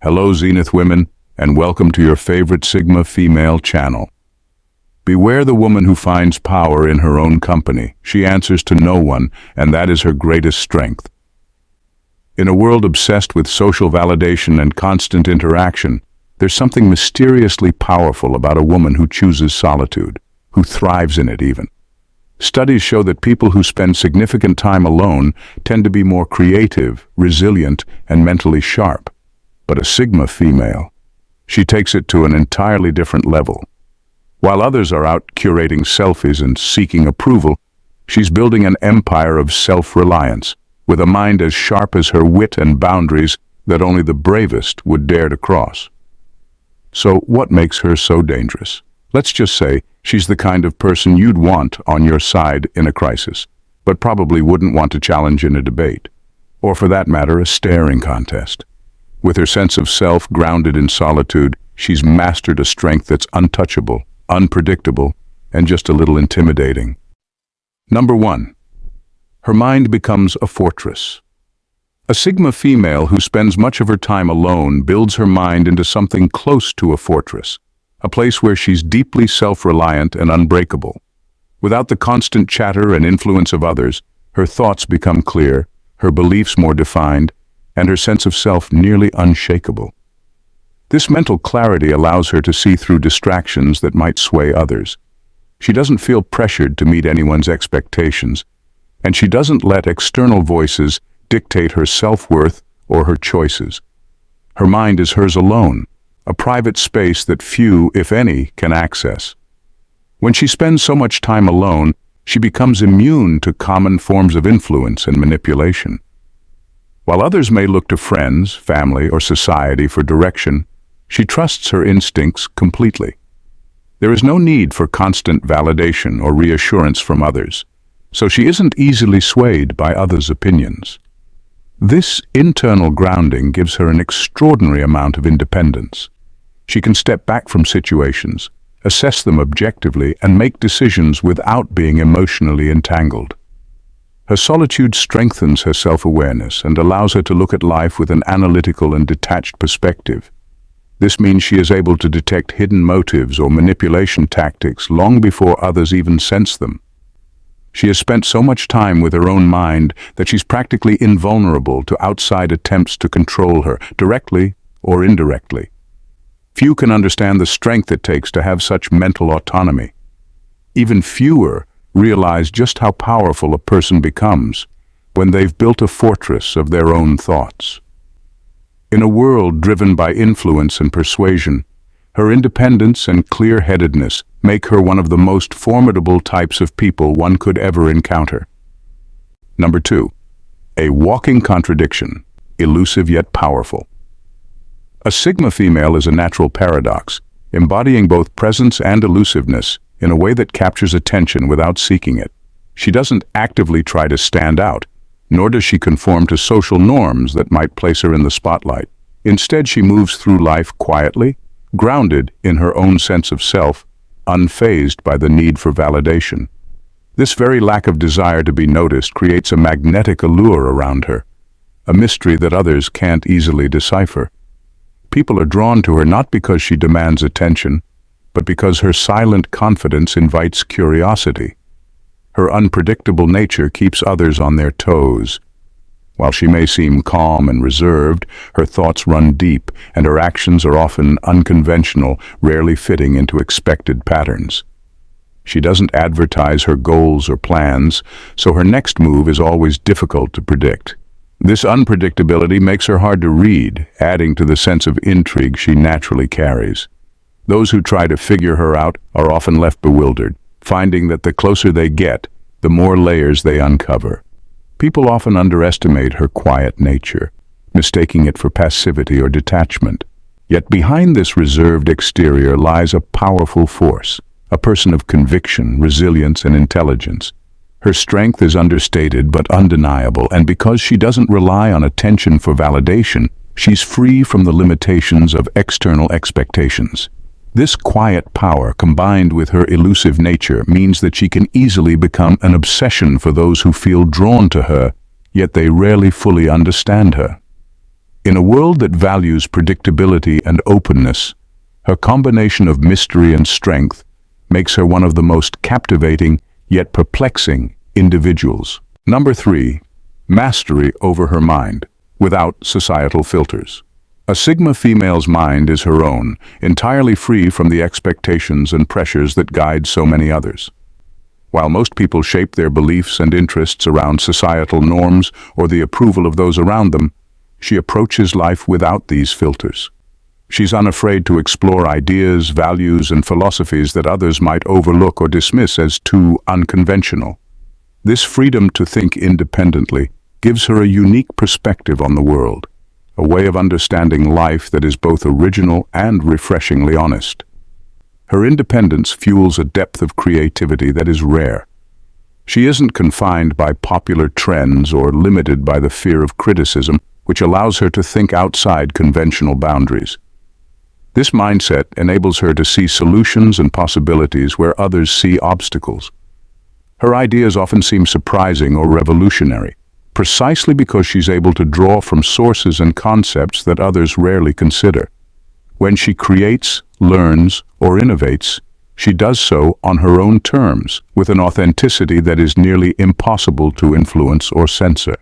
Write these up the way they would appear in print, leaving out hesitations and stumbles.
Hello Zenith women, and welcome to your favorite Sigma female channel. Beware the woman who finds power in her own company. She answers to no one, and that is her greatest strength. In a world obsessed with social validation and constant interaction, there's something mysteriously powerful about a woman who chooses solitude, who thrives in it even. Studies show that people who spend significant time alone tend to be more creative, resilient, and mentally sharp. But a Sigma female, she takes it to an entirely different level. While others are out curating selfies and seeking approval, she's building an empire of self-reliance, with a mind as sharp as her wit and boundaries that only the bravest would dare to cross. So what makes her so dangerous? Let's just say she's the kind of person you'd want on your side in a crisis, but probably wouldn't want to challenge in a debate, or for that matter, a staring contest. With her sense of self grounded in solitude, she's mastered a strength that's untouchable, unpredictable, and just a little intimidating. Number 1. Her mind becomes a fortress. A Sigma female who spends much of her time alone builds her mind into something close to a fortress, a place where she's deeply self-reliant and unbreakable. Without the constant chatter and influence of others, her thoughts become clear, her beliefs more defined, and her sense of self nearly unshakable. This mental clarity allows her to see through distractions that might sway others. She doesn't feel pressured to meet anyone's expectations, and she doesn't let external voices dictate her self-worth or her choices. Her mind is hers alone, a private space that few, if any, can access. When she spends so much time alone, she becomes immune to common forms of influence and manipulation. While others may look to friends, family, or society for direction, she trusts her instincts completely. There is no need for constant validation or reassurance from others, so she isn't easily swayed by others' opinions. This internal grounding gives her an extraordinary amount of independence. She can step back from situations, assess them objectively, and make decisions without being emotionally entangled. Her solitude strengthens her self-awareness and allows her to look at life with an analytical and detached perspective. This means she is able to detect hidden motives or manipulation tactics long before others even sense them. She has spent so much time with her own mind that she's practically invulnerable to outside attempts to control her, directly or indirectly. Few can understand the strength it takes to have such mental autonomy. Even fewer realize just how powerful a person becomes when they've built a fortress of their own thoughts. In a world driven by influence and persuasion, her independence and clear-headedness make her one of the most formidable types of people one could ever encounter. Number 2. A walking contradiction, elusive yet powerful. A Sigma female is a natural paradox, embodying both presence and elusiveness in a way that captures attention without seeking it. She doesn't actively try to stand out, nor does she conform to social norms that might place her in the spotlight. Instead, she moves through life quietly, grounded in her own sense of self, unfazed by the need for validation. This very lack of desire to be noticed creates a magnetic allure around her, a mystery that others can't easily decipher. People are drawn to her not because she demands attention, but because her silent confidence invites curiosity. Her unpredictable nature keeps others on their toes. While she may seem calm and reserved, her thoughts run deep, and her actions are often unconventional, rarely fitting into expected patterns. She doesn't advertise her goals or plans, so her next move is always difficult to predict. This unpredictability makes her hard to read, adding to the sense of intrigue she naturally carries. Those who try to figure her out are often left bewildered, finding that the closer they get, the more layers they uncover. People often underestimate her quiet nature, mistaking it for passivity or detachment. Yet behind this reserved exterior lies a powerful force, a person of conviction, resilience, and intelligence. Her strength is understated but undeniable, and because she doesn't rely on attention for validation, she's free from the limitations of external expectations. This quiet power, combined with her elusive nature, means that she can easily become an obsession for those who feel drawn to her, yet they rarely fully understand her. In a world that values predictability and openness, her combination of mystery and strength makes her one of the most captivating yet perplexing individuals. Number 3. Mastery over her mind, without societal filters. A Sigma female's mind is her own, entirely free from the expectations and pressures that guide so many others. While most people shape their beliefs and interests around societal norms or the approval of those around them, she approaches life without these filters. She's unafraid to explore ideas, values, and philosophies that others might overlook or dismiss as too unconventional. This freedom to think independently gives her a unique perspective on the world, a way of understanding life that is both original and refreshingly honest. Her independence fuels a depth of creativity that is rare. She isn't confined by popular trends or limited by the fear of criticism, which allows her to think outside conventional boundaries. This mindset enables her to see solutions and possibilities where others see obstacles. Her ideas often seem surprising or revolutionary, precisely because she's able to draw from sources and concepts that others rarely consider. When she creates, learns, or innovates, she does so on her own terms, with an authenticity that is nearly impossible to influence or censor.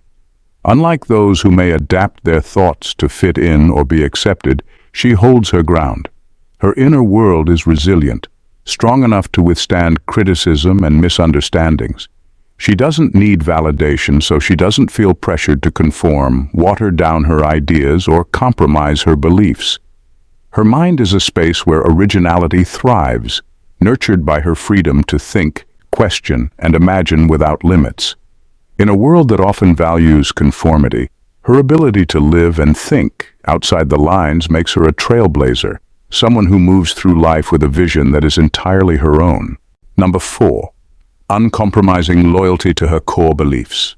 Unlike those who may adapt their thoughts to fit in or be accepted, she holds her ground. Her inner world is resilient, strong enough to withstand criticism and misunderstandings. She doesn't need validation, so she doesn't feel pressured to conform, water down her ideas, or compromise her beliefs. Her mind is a space where originality thrives, nurtured by her freedom to think, question, and imagine without limits. In a world that often values conformity, her ability to live and think outside the lines makes her a trailblazer, someone who moves through life with a vision that is entirely her own. Number 4. Uncompromising loyalty to her core beliefs.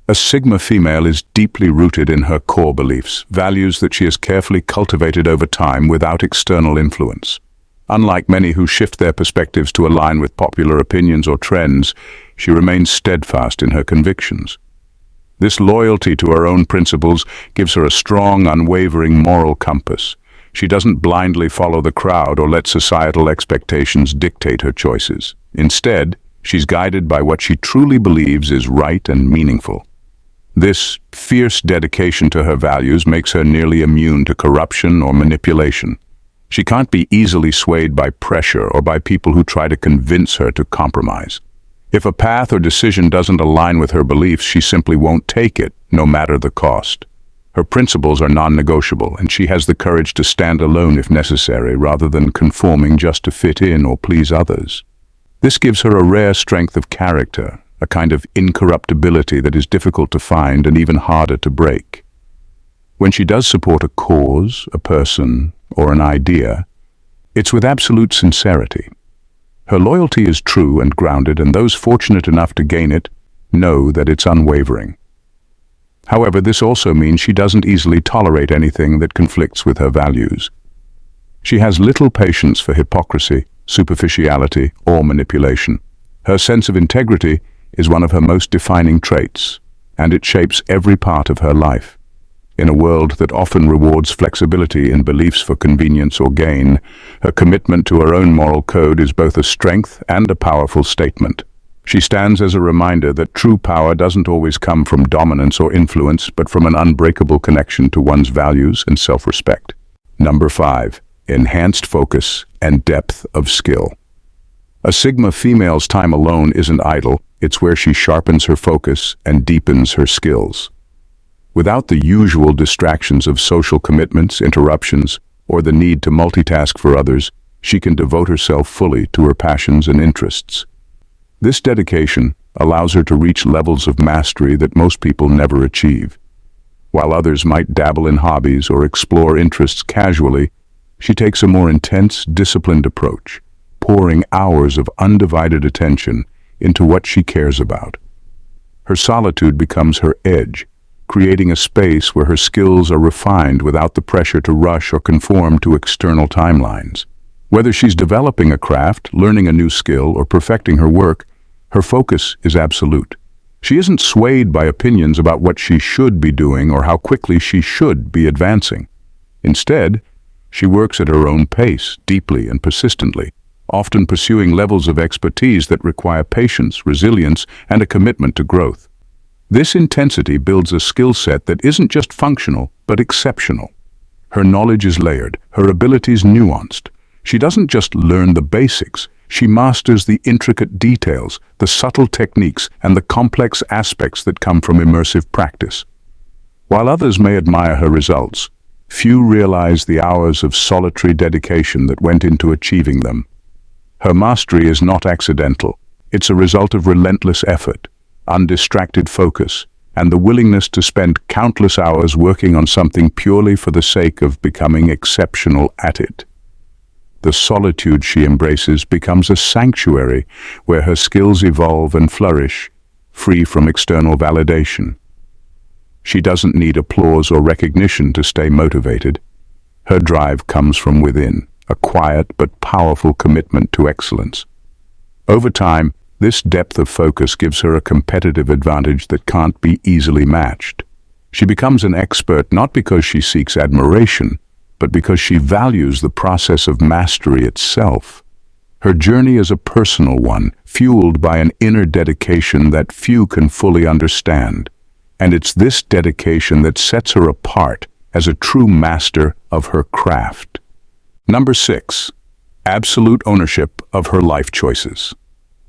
A Sigma female is deeply rooted in her core beliefs, values that she has carefully cultivated over time without external influence. Unlike many who shift their perspectives to align with popular opinions or trends, she remains steadfast in her convictions. This loyalty to her own principles gives her a strong, unwavering moral compass. She doesn't blindly follow the crowd or let societal expectations dictate her choices. Instead, she's guided by what she truly believes is right and meaningful. This fierce dedication to her values makes her nearly immune to corruption or manipulation. She can't be easily swayed by pressure or by people who try to convince her to compromise. If a path or decision doesn't align with her beliefs, she simply won't take it, no matter the cost. Her principles are non-negotiable, and she has the courage to stand alone if necessary, rather than conforming just to fit in or please others. This gives her a rare strength of character, a kind of incorruptibility that is difficult to find and even harder to break. When she does support a cause, a person, or an idea, it's with absolute sincerity. Her loyalty is true and grounded, and those fortunate enough to gain it know that it's unwavering. However, this also means she doesn't easily tolerate anything that conflicts with her values. She has little patience for hypocrisy, superficiality, or manipulation. Her sense of integrity is one of her most defining traits, and it shapes every part of her life. In a world that often rewards flexibility in beliefs for convenience or gain, her commitment to her own moral code is both a strength and a powerful statement. She stands as a reminder that true power doesn't always come from dominance or influence, but from an unbreakable connection to one's values and self-respect. Number 5. Enhanced focus and depth of skill. A Sigma female's time alone isn't idle, it's where she sharpens her focus and deepens her skills. Without the usual distractions of social commitments, interruptions, or the need to multitask for others, she can devote herself fully to her passions and interests. This dedication allows her to reach levels of mastery that most people never achieve. While others might dabble in hobbies or explore interests casually, she takes a more intense, disciplined approach, pouring hours of undivided attention into what she cares about. Her solitude becomes her edge, creating a space where her skills are refined without the pressure to rush or conform to external timelines. Whether she's developing a craft, learning a new skill, or perfecting her work, her focus is absolute. She isn't swayed by opinions about what she should be doing or how quickly she should be advancing. Instead, she works at her own pace, deeply and persistently, often pursuing levels of expertise that require patience, resilience, and a commitment to growth. This intensity builds a skill set that isn't just functional, but exceptional. Her knowledge is layered, her abilities nuanced. She doesn't just learn the basics, she masters the intricate details, the subtle techniques, and the complex aspects that come from immersive practice. While others may admire her results, few realize the hours of solitary dedication that went into achieving them. Her mastery is not accidental. It's a result of relentless effort, undistracted focus, and the willingness to spend countless hours working on something purely for the sake of becoming exceptional at it. The solitude she embraces becomes a sanctuary where her skills evolve and flourish, free from external validation. She doesn't need applause or recognition to stay motivated. Her drive comes from within, a quiet but powerful commitment to excellence. Over time, this depth of focus gives her a competitive advantage that can't be easily matched. She becomes an expert not because she seeks admiration, but because she values the process of mastery itself. Her journey is a personal one, fueled by an inner dedication that few can fully understand. And it's this dedication that sets her apart as a true master of her craft. Number 6. Absolute ownership of her life choices.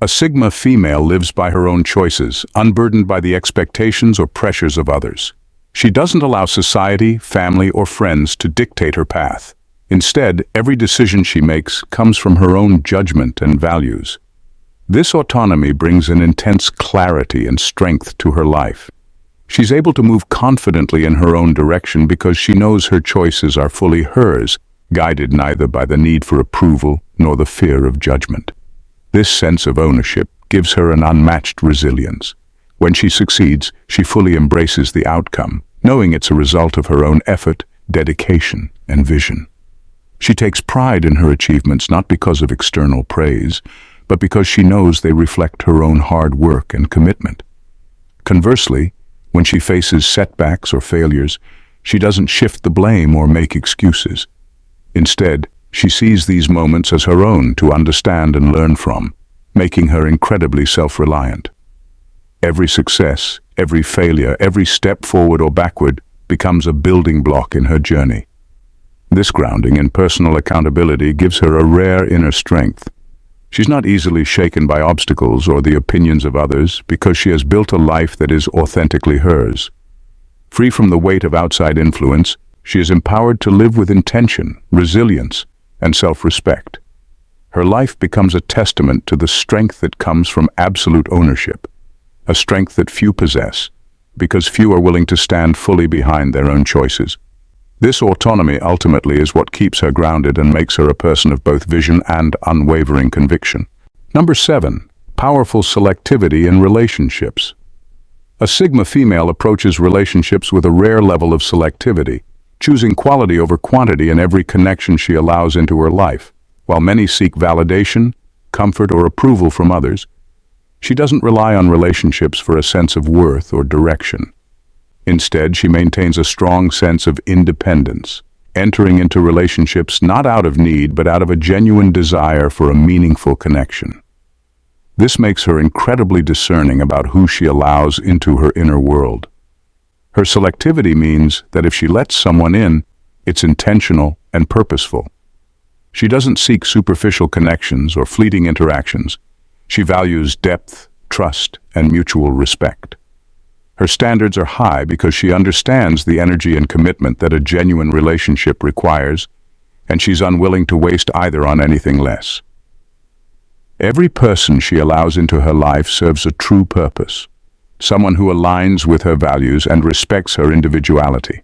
A Sigma female lives by her own choices, unburdened by the expectations or pressures of others. She doesn't allow society, family, or friends to dictate her path. Instead, every decision she makes comes from her own judgment and values. This autonomy brings an intense clarity and strength to her life. She's able to move confidently in her own direction because she knows her choices are fully hers, guided neither by the need for approval nor the fear of judgment. This sense of ownership gives her an unmatched resilience. When she succeeds, she fully embraces the outcome, knowing it's a result of her own effort, dedication, and vision. She takes pride in her achievements not because of external praise, but because she knows they reflect her own hard work and commitment. Conversely, when she faces setbacks or failures, she doesn't shift the blame or make excuses. Instead, she sees these moments as her own to understand and learn from, making her incredibly self-reliant. Every success, every failure, every step forward or backward becomes a building block in her journey. This grounding in personal accountability gives her a rare inner strength. She's not easily shaken by obstacles or the opinions of others because she has built a life that is authentically hers. Free from the weight of outside influence, she is empowered to live with intention, resilience, and self-respect. Her life becomes a testament to the strength that comes from absolute ownership, a strength that few possess, because few are willing to stand fully behind their own choices. This autonomy ultimately is what keeps her grounded and makes her a person of both vision and unwavering conviction. Number 7. Powerful selectivity in relationships. A Sigma female approaches relationships with a rare level of selectivity, choosing quality over quantity in every connection she allows into her life. While many seek validation, comfort, or approval from others, she doesn't rely on relationships for a sense of worth or direction. Instead, she maintains a strong sense of independence, entering into relationships not out of need but out of a genuine desire for a meaningful connection. This makes her incredibly discerning about who she allows into her inner world. Her selectivity means that if she lets someone in, it's intentional and purposeful. She doesn't seek superficial connections or fleeting interactions. She values depth, trust, and mutual respect. Her standards are high because she understands the energy and commitment that a genuine relationship requires, and she's unwilling to waste either on anything less. Every person she allows into her life serves a true purpose, someone who aligns with her values and respects her individuality.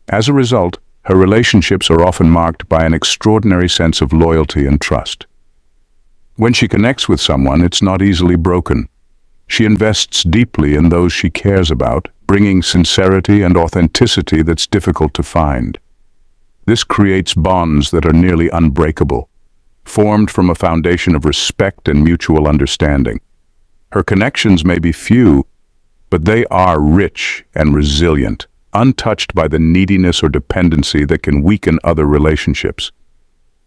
As a result, her relationships are often marked by an extraordinary sense of loyalty and trust. When she connects with someone, it's not easily broken. She invests deeply in those she cares about, bringing sincerity and authenticity that's difficult to find. This creates bonds that are nearly unbreakable, formed from a foundation of respect and mutual understanding. Her connections may be few, but they are rich and resilient, untouched by the neediness or dependency that can weaken other relationships.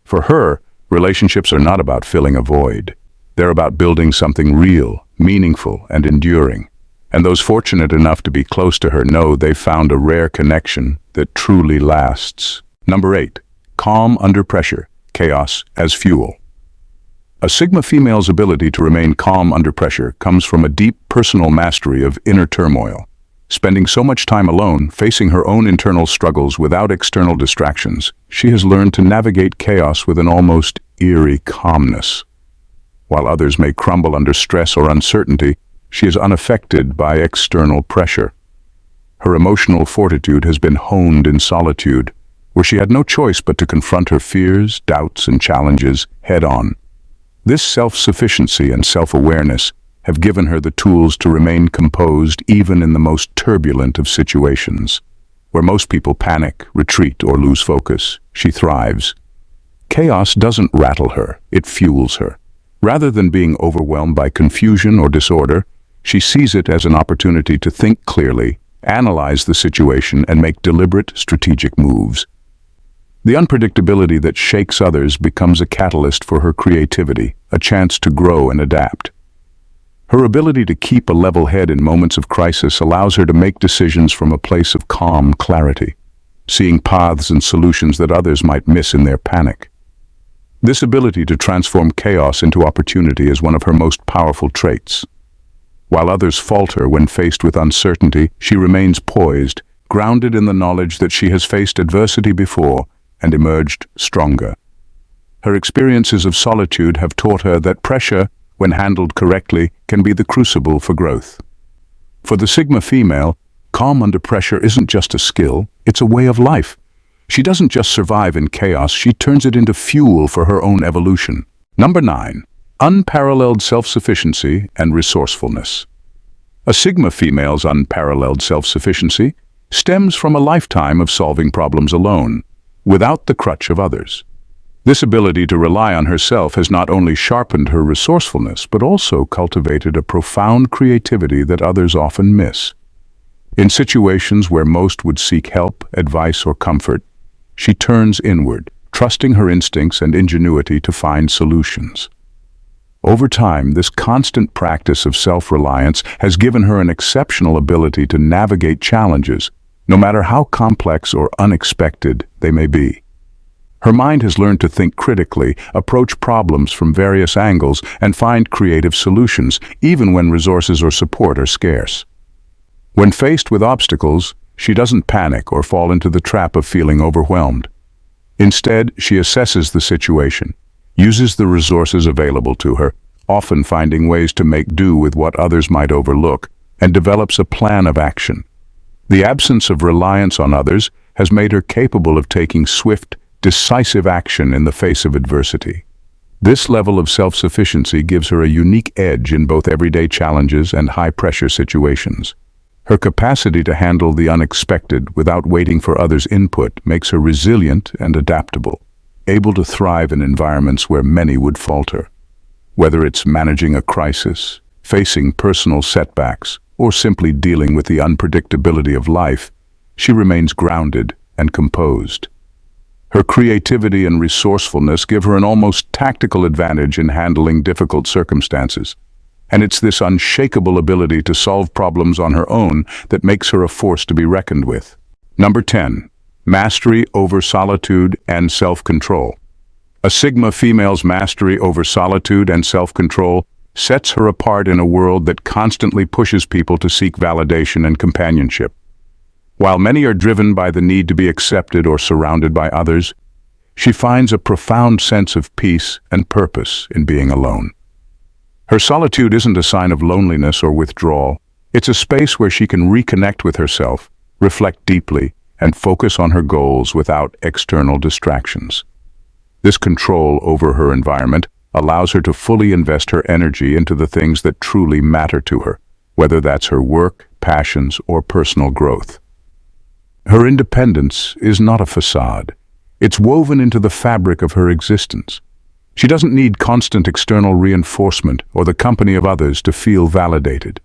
For her, relationships are not about filling a void. They're about building something real, meaningful, and enduring. And those fortunate enough to be close to her know they've found a rare connection that truly lasts. Number 8. Calm under pressure, chaos as fuel. A Sigma female's ability to remain calm under pressure comes from a deep personal mastery of inner turmoil. Spending so much time alone, facing her own internal struggles without external distractions, she has learned to navigate chaos with an almost eerie calmness. While others may crumble under stress or uncertainty, she is unaffected by external pressure. Her emotional fortitude has been honed in solitude, where she had no choice but to confront her fears, doubts, and challenges head-on. This self-sufficiency and self-awareness have given her the tools to remain composed even in the most turbulent of situations. Where most people panic, retreat, or lose focus, she thrives. Chaos doesn't rattle her, it fuels her. Rather than being overwhelmed by confusion or disorder, she sees it as an opportunity to think clearly, analyze the situation, and make deliberate, strategic moves. The unpredictability that shakes others becomes a catalyst for her creativity, a chance to grow and adapt. Her ability to keep a level head in moments of crisis allows her to make decisions from a place of calm clarity, seeing paths and solutions that others might miss in their panic. This ability to transform chaos into opportunity is one of her most powerful traits. While others falter when faced with uncertainty, she remains poised, grounded in the knowledge that she has faced adversity before and emerged stronger. Her experiences of solitude have taught her that pressure, when handled correctly, can be the crucible for growth. For the Sigma female, calm under pressure isn't just a skill, it's a way of life. She doesn't just survive in chaos, she turns it into fuel for her own evolution. Number 9. Unparalleled self-sufficiency and resourcefulness. A Sigma female's unparalleled self-sufficiency stems from a lifetime of solving problems alone, without the crutch of others. This ability to rely on herself has not only sharpened her resourcefulness, but also cultivated a profound creativity that others often miss. In situations where most would seek help, advice, or comfort, she turns inward, trusting her instincts and ingenuity to find solutions. Over time, this constant practice of self-reliance has given her an exceptional ability to navigate challenges, no matter how complex or unexpected they may be. Her mind has learned to think critically, approach problems from various angles, and find creative solutions, even when resources or support are scarce. When faced with obstacles, she doesn't panic or fall into the trap of feeling overwhelmed. Instead, she assesses the situation, uses the resources available to her, often finding ways to make do with what others might overlook, and develops a plan of action. The absence of reliance on others has made her capable of taking swift, decisive action in the face of adversity. This level of self-sufficiency gives her a unique edge in both everyday challenges and high-pressure situations. Her capacity to handle the unexpected without waiting for others' input makes her resilient and adaptable, able to thrive in environments where many would falter. Whether it's managing a crisis, facing personal setbacks, or simply dealing with the unpredictability of life, she remains grounded and composed. Her creativity and resourcefulness give her an almost tactical advantage in handling difficult circumstances. And it's this unshakable ability to solve problems on her own that makes her a force to be reckoned with. Number 10. Mastery over solitude and self-control. A Sigma female's mastery over solitude and self-control sets her apart in a world that constantly pushes people to seek validation and companionship. While many are driven by the need to be accepted or surrounded by others, she finds a profound sense of peace and purpose in being alone. Her solitude isn't a sign of loneliness or withdrawal. It's a space where she can reconnect with herself, reflect deeply, and focus on her goals without external distractions. This control over her environment allows her to fully invest her energy into the things that truly matter to her, whether that's her work, passions, or personal growth. Her independence is not a facade. It's woven into the fabric of her existence. She doesn't need constant external reinforcement or the company of others to feel validated.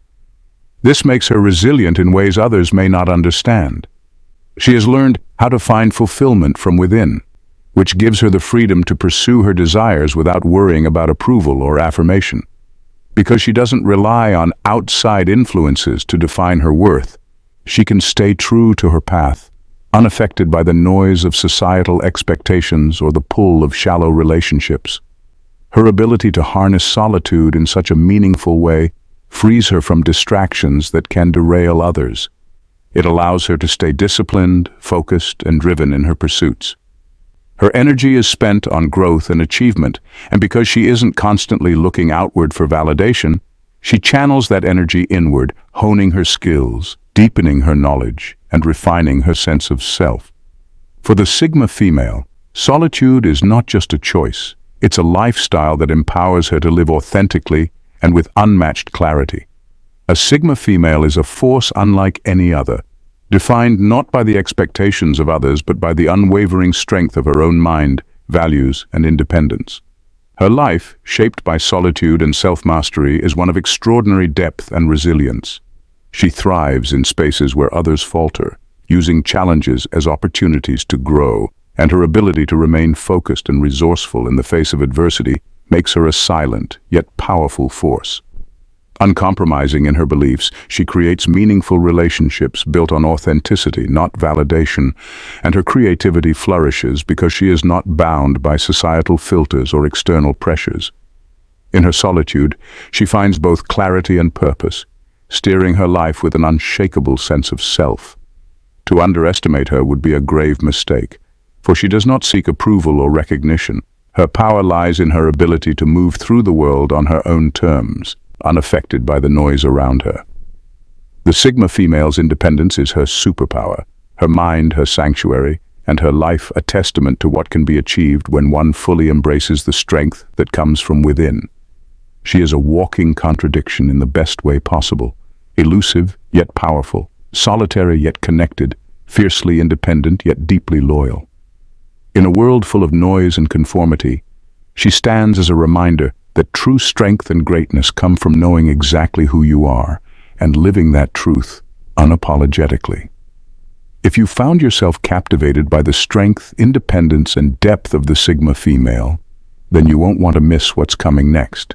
This makes her resilient in ways others may not understand. She has learned how to find fulfillment from within, which gives her the freedom to pursue her desires without worrying about approval or affirmation. Because she doesn't rely on outside influences to define her worth, she can stay true to her path, unaffected by the noise of societal expectations or the pull of shallow relationships. Her ability to harness solitude in such a meaningful way frees her from distractions that can derail others. It allows her to stay disciplined, focused, and driven in her pursuits. Her energy is spent on growth and achievement, and because she isn't constantly looking outward for validation, she channels that energy inward, honing her skills, deepening her knowledge, and refining her sense of self. For the Sigma female, solitude is not just a choice. It's a lifestyle that empowers her to live authentically and with unmatched clarity. A Sigma female is a force unlike any other, defined not by the expectations of others but by the unwavering strength of her own mind, values, and independence. Her life, shaped by solitude and self-mastery, is one of extraordinary depth and resilience. She thrives in spaces where others falter, using challenges as opportunities to grow, and her ability to remain focused and resourceful in the face of adversity makes her a silent yet powerful force. Uncompromising in her beliefs, she creates meaningful relationships built on authenticity, not validation, and her creativity flourishes because she is not bound by societal filters or external pressures. In her solitude, she finds both clarity and purpose, steering her life with an unshakable sense of self. To underestimate her would be a grave mistake, for she does not seek approval or recognition. Her power lies in her ability to move through the world on her own terms, unaffected by the noise around her. The Sigma female's independence is her superpower, her mind her sanctuary, and her life a testament to what can be achieved when one fully embraces the strength that comes from within. She is a walking contradiction in the best way possible, elusive yet powerful, solitary yet connected, fiercely independent yet deeply loyal. In a world full of noise and conformity, she stands as a reminder that true strength and greatness come from knowing exactly who you are and living that truth unapologetically. If you found yourself captivated by the strength, independence, and depth of the Sigma female, then you won't want to miss what's coming next.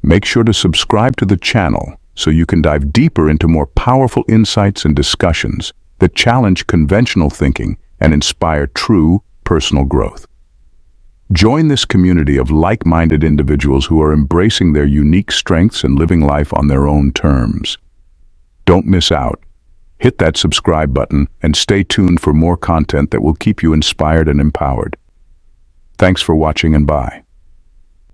Make sure to subscribe to the channel so you can dive deeper into more powerful insights and discussions that challenge conventional thinking and inspire true personal growth. Join this community of like-minded individuals who are embracing their unique strengths and living life on their own terms. Don't miss out. Hit that subscribe button and stay tuned for more content that will keep you inspired and empowered. Thanks for watching and bye.